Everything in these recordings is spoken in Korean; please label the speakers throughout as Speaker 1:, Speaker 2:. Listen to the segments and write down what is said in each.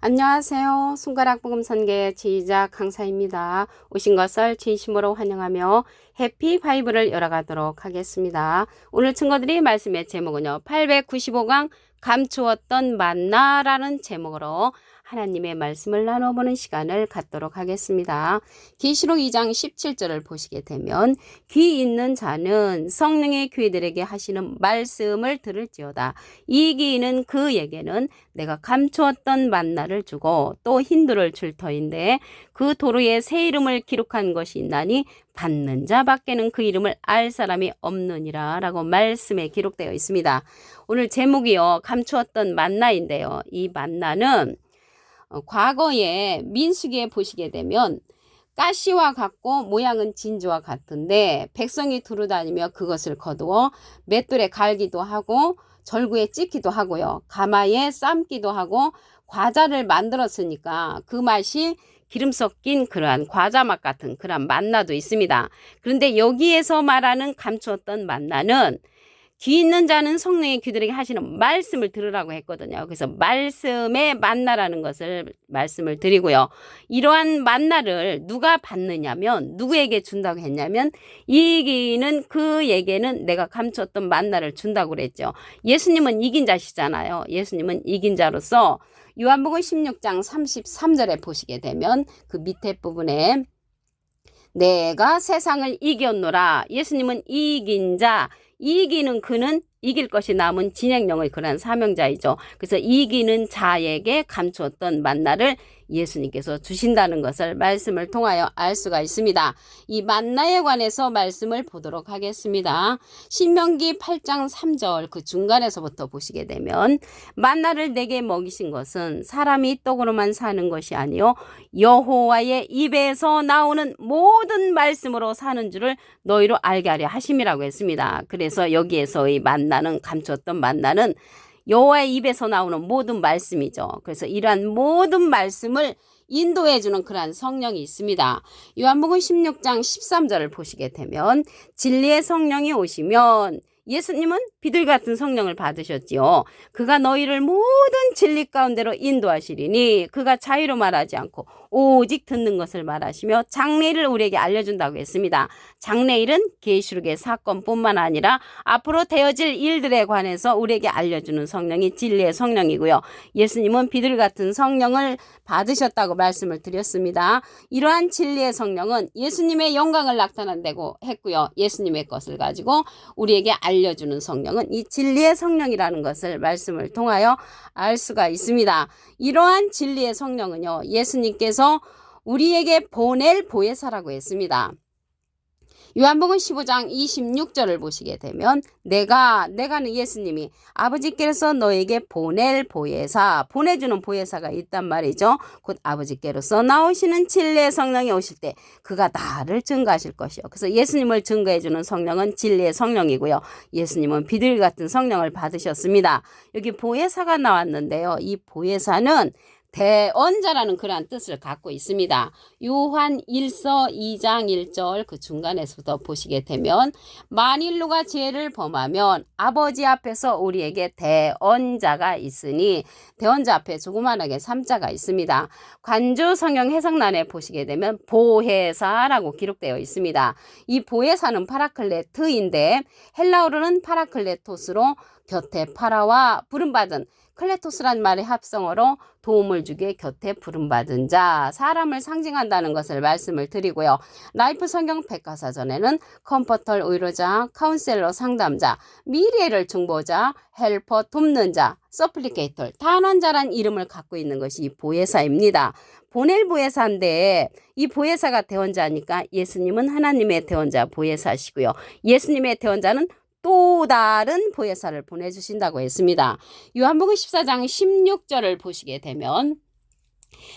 Speaker 1: 안녕하세요. 손가락 복음 선계 지휘자 강사입니다. 오신 것을 진심으로 환영하며 해피 바이블을 열어가도록 하겠습니다. 오늘 친구들이 말씀의 제목은요. 895강 감추었던 만나라는 제목으로 하나님의 말씀을 나눠보는 시간을 갖도록 하겠습니다. 계시록 2장 17절을 보시게 되면 귀 있는 자는 성령의 귀들에게 하시는 말씀을 들을지어다. 이 귀는 그에게는 내가 감추었던 만나를 주고 또 힌두를 줄 터인데 그 도로에 새 이름을 기록한 것이 있나니 받는 자밖에는 그 이름을 알 사람이 없느니라 라고 말씀에 기록되어 있습니다. 오늘 제목이요. 감추었던 만나인데요. 이 만나는 과거에 민수기에 보시게 되면 가시와 같고 모양은 진주와 같은데 백성이 두루다니며 그것을 거두어 맷돌에 갈기도 하고 절구에 찢기도 하고요. 가마에 삶기도 하고 과자를 만들었으니까 그 맛이 기름 섞인 그러한 과자 맛 같은 그러한 만나도 있습니다. 그런데 여기에서 말하는 감추었던 만나는 귀 있는 자는 성령의 귀들에게 하시는 말씀을 들으라고 했거든요. 그래서 말씀의 만나라는 것을 말씀을 드리고요. 이러한 만나를 누가 받느냐면 누구에게 준다고 했냐면 이 귀는 그에게는 내가 감췄던 만나를 준다고 그랬죠. 예수님은 이긴 자시잖아요. 예수님은 이긴 자로서 요한복음 16장 33절에 보시게 되면 그 밑에 부분에 내가 세상을 이겼노라. 예수님은 이긴 자, 이기는 그는 이길 것이 남은 진행령의 그런 사명자이죠. 그래서 이기는 자에게 감추었던 만나를 예수님께서 주신다는 것을 말씀을 통하여 알 수가 있습니다. 이 만나에 관해서 말씀을 보도록 하겠습니다. 신명기 8장 3절 그 중간에서부터 보시게 되면 만나를 내게 먹이신 것은 사람이 떡으로만 사는 것이 아니요 여호와의 입에서 나오는 모든 말씀으로 사는 줄을 너희로 알게 하려 하심이라고 했습니다. 그래서 여기에서의 만나는 감췄던 만나는 여호와의 입에서 나오는 모든 말씀이죠. 그래서 이러한 모든 말씀을 인도해주는 그러한 성령이 있습니다. 요한복음 16장 13절을 보시게 되면 진리의 성령이 오시면 예수님은 비둘기 같은 성령을 받으셨지요. 그가 너희를 모든 진리 가운데로 인도하시리니 그가 자유로 말하지 않고 오직 듣는 것을 말하시며 장래일을 우리에게 알려준다고 했습니다. 장래일은 계시록의 사건뿐만 아니라 앞으로 되어질 일들에 관해서 우리에게 알려주는 성령이 진리의 성령이고요. 예수님은 비둘기 같은 성령을 받으셨다고 말씀을 드렸습니다. 이러한 진리의 성령은 예수님의 영광을 나타낸다고 했고요. 예수님의 것을 가지고 우리에게 알려주는 성령은 이 진리의 성령이라는 것을 말씀을 통하여 알 수가 있습니다. 이러한 진리의 성령은요. 예수님께서 우리에게 보낼 보혜사라고 했습니다. 요한복음 15장 26절을 보시게 되면 내가는 예수님이 아버지께로서 너에게 보낼 보혜사, 보내주는 보혜사가 있단 말이죠. 곧 아버지께로서 나오시는 진리의 성령이 오실 때 그가 나를 증거하실 것이요. 그래서 예수님을 증거해주는 성령은 진리의 성령이고요. 예수님은 비둘기 같은 성령을 받으셨습니다. 여기 보혜사가 나왔는데요. 이 보혜사는 대언자라는 그러한 뜻을 갖고 있습니다. 요한 1서 2장 1절 그 중간에서부터 보시게 되면 만일 누가 죄를 범하면 아버지 앞에서 우리에게 대언자가 있으니 대언자 앞에 조그만하게 3자가 있습니다. 관주 성경 해석란에 보시게 되면 보혜사라고 기록되어 있습니다. 이 보혜사는 파라클레트인데 헬라어로는 파라클레토스로 곁에 파라와 부름받은 클레토스란 말의 합성어로 도움을 주게 곁에 부름받은 자, 사람을 상징한다는 것을 말씀을 드리고요. 라이프 성경 백과사전에는 컴포터 의료자, 카운셀러 상담자, 미래를 중보자, 헬퍼 돕는 자, 서플리케이터, 단원자란 이름을 갖고 있는 것이 보혜사입니다. 보낼 보혜사인데 이 보혜사가 대원자니까 예수님은 하나님의 대원자 보혜사시고요. 예수님의 대원자는 또 다른 보혜사를 보내주신다고 했습니다. 요한복음 14장 16절을 보시게 되면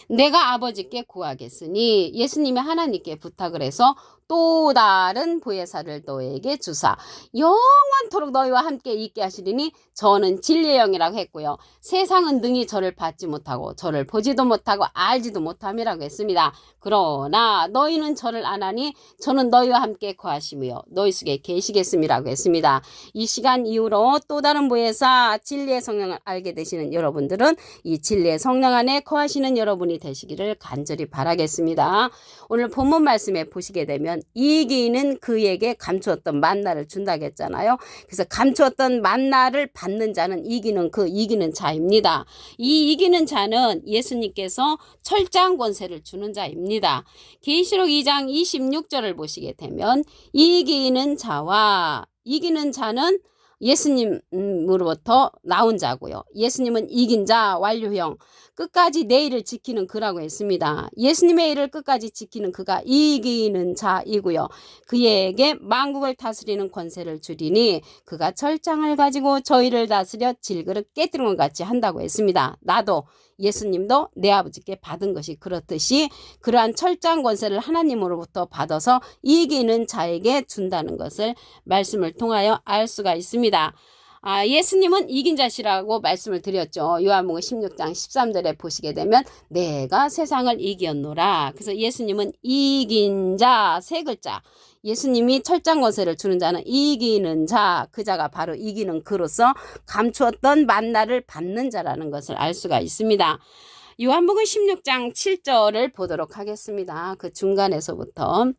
Speaker 1: 내가 아버지께 구하겠으니 예수님이 하나님께 부탁을 해서 또 다른 보혜사를 너에게 주사 영원토록 너희와 함께 있게 하시리니 저는 진리의 영이라고 했고요. 세상은 능히 저를 받지 못하고 저를 보지도 못하고 알지도 못함이라고 했습니다. 그러나 너희는 저를 아나니 저는 너희와 함께 거하시며 너희 속에 계시겠음이라고 했습니다. 이 시간 이후로 또 다른 보혜사 진리의 성령을 알게 되시는 여러분들은 이 진리의 성령 안에 거하시는 여러분이 되시기를 간절히 바라겠습니다. 오늘 본문 말씀에 보시게 되면 이기는 그에게 감추었던 만나를 준다고 했잖아요. 그래서 감추었던 만나를 받는 자는 이기는 자입니다. 이 이기는 자는 예수님께서 철저한 권세를 주는 자입니다. 계시록 2장 26절을 보시게 되면 이기는 자는 예수님으로부터 나온 자고요. 예수님은 이긴 자, 완료형, 끝까지 내 일을 지키는 그라고 했습니다. 예수님의 일을 끝까지 지키는 그가 이기는 자이고요. 그에게 만국을 다스리는 권세를 주리니 그가 철장을 가지고 저희를 다스려 질그릇 깨뜨린 것 같이 한다고 했습니다. 나도 예수님도 내 아버지께 받은 것이 그렇듯이 그러한 철저한 권세를 하나님으로부터 받아서 이기는 자에게 준다는 것을 말씀을 통하여 알 수가 있습니다. 예수님은 이긴 자시라고 말씀을 드렸죠. 요한복음 16장 13절에 보시게 되면 내가 세상을 이겼노라. 그래서 예수님은 이긴 자, 세 글자. 예수님이 철저한 권세를 주는 자는 이기는 자, 그 자가 바로 이기는 그로서 감추었던 만나를 받는 자라는 것을 알 수가 있습니다. 요한복음 16장 7절을 보도록 하겠습니다. 그 중간에서부터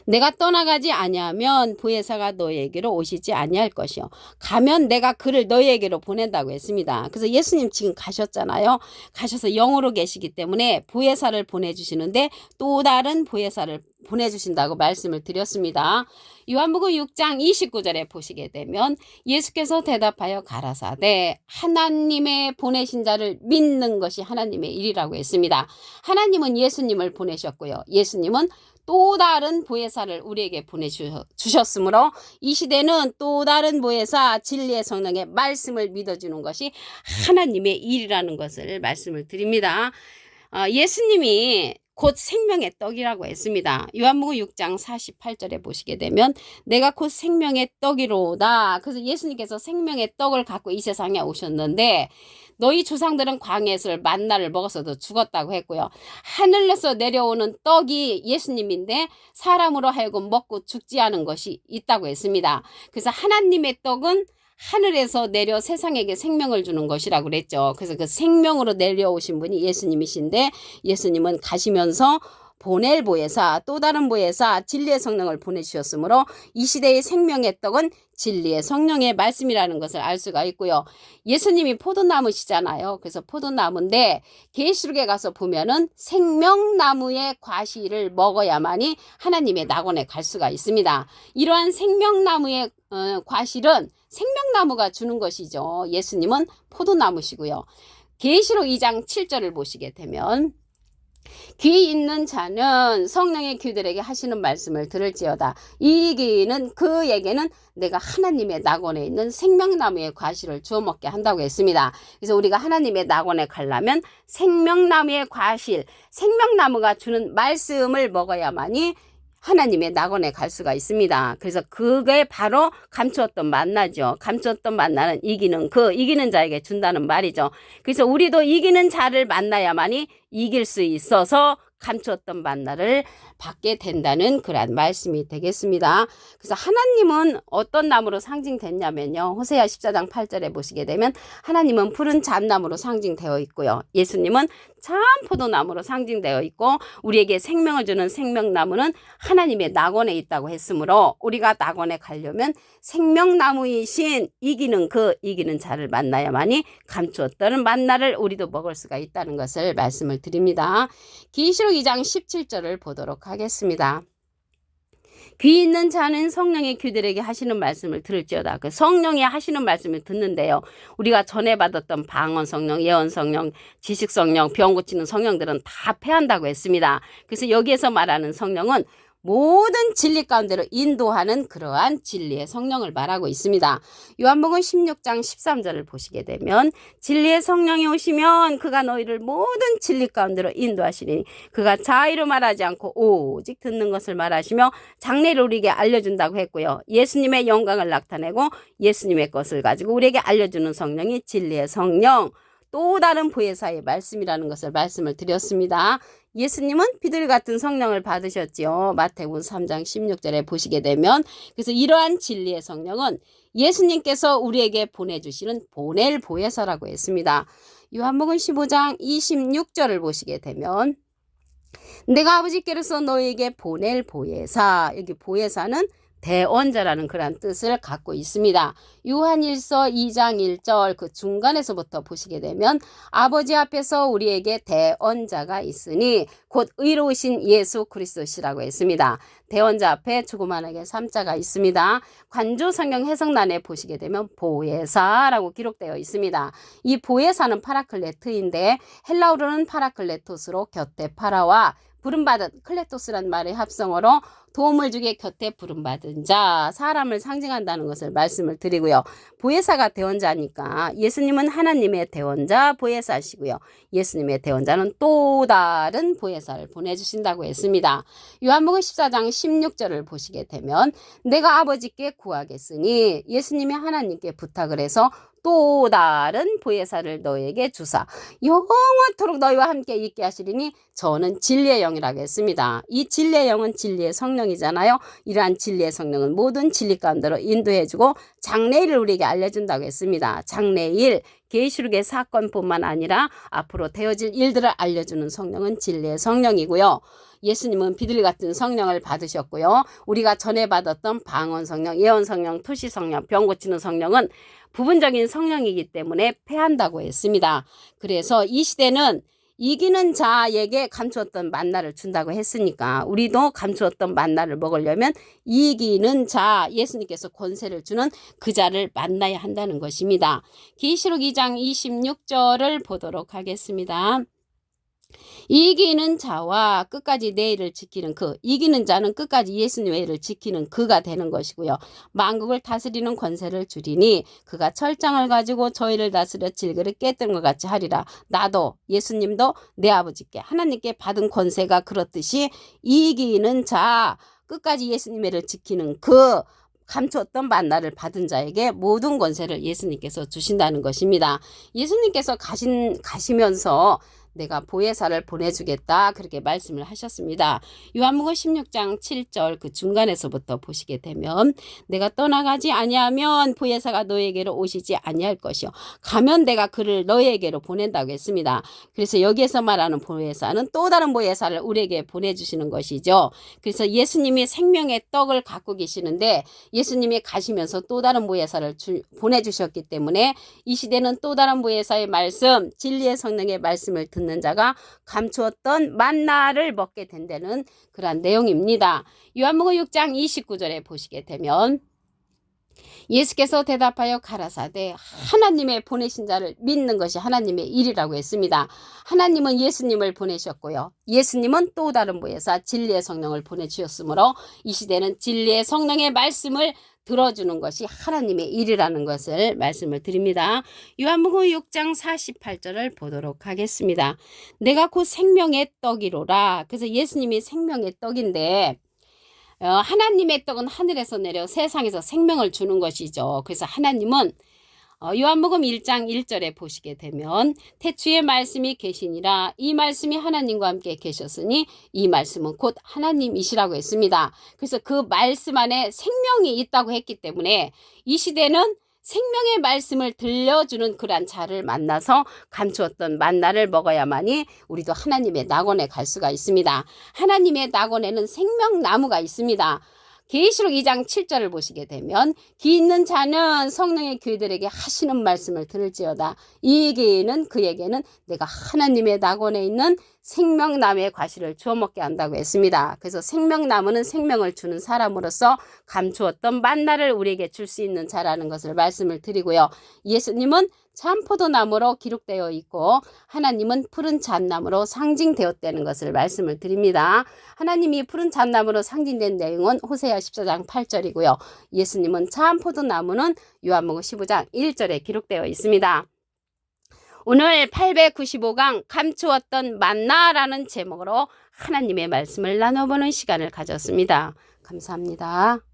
Speaker 1: 내가 떠나가지 아니하면 보혜사가 너희에게로 오시지 아니할 것이요 가면 내가 그를 너희에게로 보낸다고 했습니다. 그래서 예수님 지금 가셨잖아요. 가셔서 영으로 계시기 때문에 보혜사를 보내주시는데 또 다른 보혜사를 보내주신다고 말씀을 드렸습니다. 요한복음 6장 29절에 보시게 되면 예수께서 대답하여 가라사대 하나님의 보내신 자를 믿는 것이 하나님의 일이라고 했습니다. 하나님은 예수님을 보내셨고요. 예수님은 또 다른 보혜사를 우리에게 보내주셨으므로 이 시대는 또 다른 보혜사 진리의 성령의 말씀을 믿어주는 것이 하나님의 일이라는 것을 말씀을 드립니다. 예수님이 곧 생명의 떡이라고 했습니다. 요한복음 6장 48절에 보시게 되면 내가 곧 생명의 떡이로다. 그래서 예수님께서 생명의 떡을 갖고 이 세상에 오셨는데 너희 조상들은 광야에서 만나를 먹어서도 죽었다고 했고요. 하늘에서 내려오는 떡이 예수님인데 사람으로 하여금 먹고 죽지 않은 것이 있다고 했습니다. 그래서 하나님의 떡은 하늘에서 내려 세상에게 생명을 주는 것이라고 그랬죠. 그래서 그 생명으로 내려오신 분이 예수님이신데 예수님은 가시면서 보낼 보혜사, 또 다른 보혜사, 진리의 성령을 보내주셨으므로 이 시대의 생명의 떡은 진리의 성령의 말씀이라는 것을 알 수가 있고요. 예수님이 포도나무시잖아요. 그래서 포도나무인데 계시록에 가서 보면은 생명나무의 과실을 먹어야만이 하나님의 낙원에 갈 수가 있습니다. 이러한 생명나무의 과실은 생명나무가 주는 것이죠. 예수님은 포도나무시고요. 계시록 2장 7절을 보시게 되면 귀 있는 자는 성령의 귀들에게 하시는 말씀을 들을지어다. 이 귀는 그에게는 내가 하나님의 낙원에 있는 생명나무의 과실을 주워 먹게 한다고 했습니다. 그래서 우리가 하나님의 낙원에 가려면 생명나무의 과실, 생명나무가 주는 말씀을 먹어야만이 하나님의 낙원에 갈 수가 있습니다. 그래서 그게 바로 감추었던 만나죠. 감추었던 만나는 이기는 자에게 준다는 말이죠. 그래서 우리도 이기는 자를 만나야만이 이길 수 있어서 감추었던 만나를 받게 된다는 그런 말씀이 되겠습니다. 그래서 하나님은 어떤 나무로 상징됐냐면요. 호세아 14장 8절에 보시게 되면 하나님은 푸른 잣나무로 상징되어 있고요. 예수님은 참 포도나무로 상징되어 있고 우리에게 생명을 주는 생명나무는 하나님의 낙원에 있다고 했으므로 우리가 낙원에 가려면 생명나무이신 이기는 자를 만나야만이 감추었던 만나를 우리도 먹을 수가 있다는 것을 말씀을 드립니다. 계시록 2장 17절을 보도록 하겠습니다. 귀 있는 자는 성령의 귀들에게 하시는 말씀을 들을지어다. 그 성령이 하시는 말씀을 듣는데요. 우리가 전에 받았던 방언 성령, 예언 성령, 지식 성령, 병 고치는 성령들은 다 패한다고 했습니다. 그래서 여기에서 말하는 성령은 모든 진리 가운데로 인도하는 그러한 진리의 성령을 말하고 있습니다. 요한복음 16장 13절을 보시게 되면 진리의 성령이 오시면 그가 너희를 모든 진리 가운데로 인도하시리니 그가 자의로 말하지 않고 오직 듣는 것을 말하시며 장래를 우리에게 알려준다고 했고요. 예수님의 영광을 나타내고 예수님의 것을 가지고 우리에게 알려주는 성령이 진리의 성령, 또 다른 보혜사의 말씀이라는 것을 말씀을 드렸습니다. 예수님은 비둘기 같은 성령을 받으셨지요. 마태복음 3장 16절에 보시게 되면 그래서 이러한 진리의 성령은 예수님께서 우리에게 보내주시는 보낼 보혜사라고 했습니다. 요한복음 15장 26절을 보시게 되면 내가 아버지께로서 너희에게 보낼 보혜사, 여기 보혜사는 대언자라는 그런 뜻을 갖고 있습니다. 요한일서 2장 1절 그 중간에서부터 보시게 되면 아버지 앞에서 우리에게 대언자가 있으니 곧 의로우신 예수 그리스도시라고 했습니다. 대언자 앞에 조그만하게 3자가 있습니다. 관조 성경 해석란에 보시게 되면 보혜사라고 기록되어 있습니다. 이 보혜사는 파라클레트인데 헬라어로는 파라클레토스로 곁에 파라와 부름받은 클레토스란 말의 합성어로 도움을 주게 곁에 부름받은 자, 사람을 상징한다는 것을 말씀을 드리고요. 보혜사가 대언자니까 예수님은 하나님의 대언자 보혜사시고요. 예수님의 대언자는 또 다른 보혜사를 보내주신다고 했습니다. 요한복음 14장 16절을 보시게 되면 내가 아버지께 구하겠으니 예수님이 하나님께 부탁을 해서 또 다른 보혜사를 너에게 주사 영원토록 너희와 함께 있게 하시리니 저는 진리의 영이라고 했습니다. 이 진리의 영은 진리의 성령이잖아요. 이러한 진리의 성령은 모든 진리 가운데로 인도해주고 장래일을 우리에게 알려준다고 했습니다. 장래일 계시록의 사건뿐만 아니라 앞으로 되어질 일들을 알려주는 성령은 진리의 성령이고요. 예수님은 비둘기 같은 성령을 받으셨고요. 우리가 전에 받았던 방언 성령, 예언 성령, 투시 성령, 병 고치는 성령은 부분적인 성령이기 때문에 패한다고 했습니다. 그래서 이 시대는 이기는 자에게 감추었던 만나를 준다고 했으니까 우리도 감추었던 만나를 먹으려면 이기는 자, 예수님께서 권세를 주는 그 자를 만나야 한다는 것입니다. 계시록 2장 26절을 보도록 하겠습니다. 이기는 자와 끝까지 내 일을 지키는 그, 이기는 자는 끝까지 예수님의 일을 지키는 그가 되는 것이고요. 만국을 다스리는 권세를 주리니 그가 철장을 가지고 저희를 다스려 질그를 깨뜨린 것 같이 하리라. 나도 예수님도 내 아버지께 하나님께 받은 권세가 그렇듯이 이기는 자, 끝까지 예수님의 일을 지키는 그 감추었던 만나를 받은 자에게 모든 권세를 예수님께서 주신다는 것입니다. 예수님께서 가시면서 내가 보혜사를 보내주겠다 그렇게 말씀을 하셨습니다. 요한복음 16장 7절 그 중간에서부터 보시게 되면 내가 떠나가지 아니하면 보혜사가 너에게로 오시지 아니할 것이요 가면 내가 그를 너에게로 보낸다고 했습니다. 그래서 여기에서 말하는 보혜사는 또 다른 보혜사를 우리에게 보내주시는 것이죠. 그래서 예수님이 생명의 떡을 갖고 계시는데 예수님이 가시면서 또 다른 보혜사를 보내주셨기 때문에 이 시대는 또 다른 보혜사의 말씀, 진리의 성령의 말씀을 듣는 자가 감추었던 만나를 먹게 된다는 그런 내용입니다. 요한복음 6장 29절에 보시게 되면 예수께서 대답하여 가라사대 하나님의 보내신 자를 믿는 것이 하나님의 일이라고 했습니다. 하나님은 예수님을 보내셨고요. 예수님은 또 다른 보혜사 진리의 성령을 보내주셨으므로 이 시대는 진리의 성령의 말씀을 들어주는 것이 하나님의 일이라는 것을 말씀을 드립니다. 요한복음 6장 48절을 보도록 하겠습니다. 내가 곧 생명의 떡이로라. 그래서 예수님이 생명의 떡인데 하나님의 떡은 하늘에서 내려 세상에서 생명을 주는 것이죠. 그래서 하나님은 요한복음 1장 1절에 보시게 되면 태초에 말씀이 계시니라 이 말씀이 하나님과 함께 계셨으니 이 말씀은 곧 하나님이시라고 했습니다. 그래서 그 말씀 안에 생명이 있다고 했기 때문에 이 시대는 생명의 말씀을 들려주는 그러한 자를 만나서 감추었던 만나를 먹어야만이 우리도 하나님의 낙원에 갈 수가 있습니다. 하나님의 낙원에는 생명나무가 있습니다. 계시록 2장 7절을 보시게 되면 기 있는 자는 성령의 교회들에게 하시는 말씀을 들을지어다. 이 기는 그에게는 내가 하나님의 낙원에 있는 생명나무의 과실을 주워 먹게 한다고 했습니다. 그래서 생명나무는 생명을 주는 사람으로서 감추었던 만나를 우리에게 줄 수 있는 자라는 것을 말씀을 드리고요. 예수님은 참포도나무로 기록되어 있고 하나님은 푸른 잣나무로 상징되었다는 것을 말씀을 드립니다. 하나님이 푸른 잣나무로 상징된 내용은 호세아 14장 8절이고요. 예수님은 참포도나무는 요한복음 15장 1절에 기록되어 있습니다. 오늘 895강 감추었던 만나라는 제목으로 하나님의 말씀을 나눠보는 시간을 가졌습니다. 감사합니다.